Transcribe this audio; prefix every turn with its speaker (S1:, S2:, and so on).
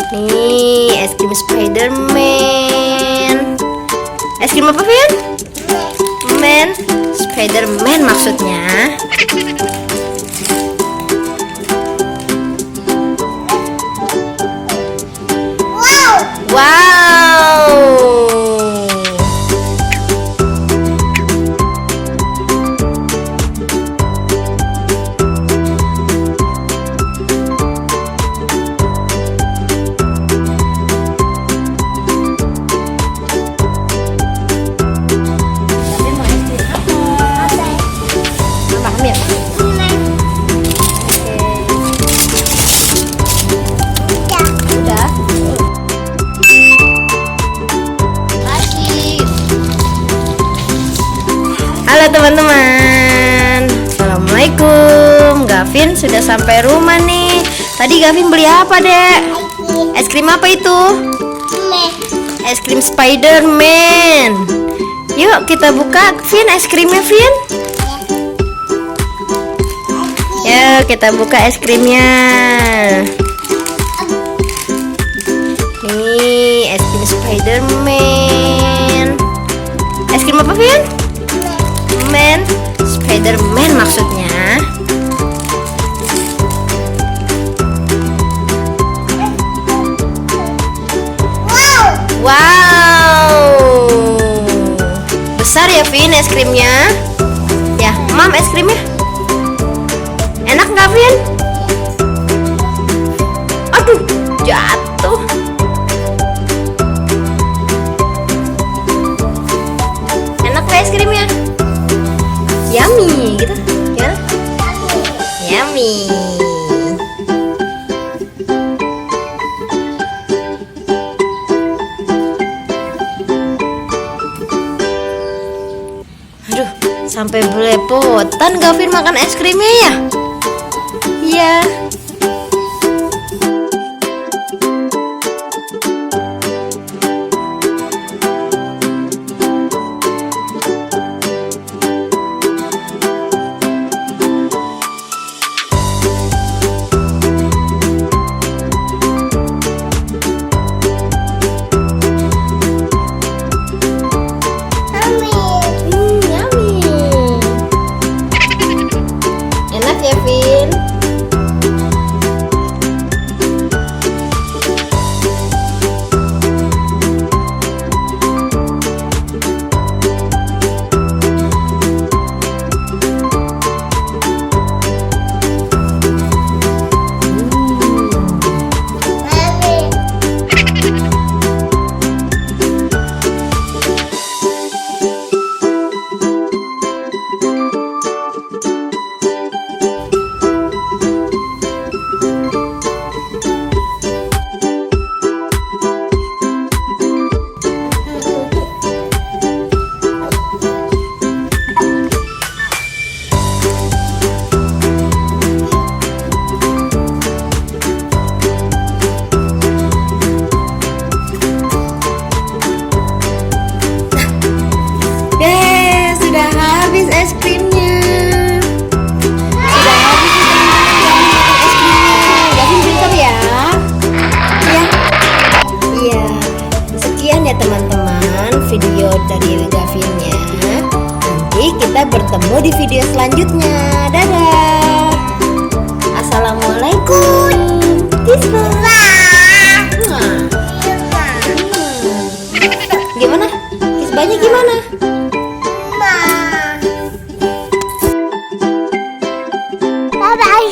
S1: Nih, es krim Spiderman. Es krim apa, Vin? Man, Spiderman maksudnya. Wow. Halo teman-teman, assalamualaikum. Gavin sudah sampai rumah nih. Tadi Gavin beli apa, Dek? Es krim apa itu? Es krim Spiderman. Yuk kita buka, Vin, es krimnya, Vin. Yuk kita buka es krimnya. Nih, es krim Spiderman. Es krim apa, Vin? Man, Spiderman maksudnya. Wow. Besar ya, Vin, es krimnya. Ya, Mam, es krimnya. Enak nggak, Vin? Aduh, jatuh. Enak nggak es krimnya? Yummy gitu, ya? Yummy. Aduh, sampai belepotan Gavin makan es krimnya ya? Iya. Vin. Es krimnya sudah habis, Gavin pintar ya. Iya. Sekian ya teman-teman video dari Gavinnya. Nanti kita bertemu di video selanjutnya. Dadah. Assalamualaikum. Gimana? Kisbahnya gimana?
S2: Bye-bye.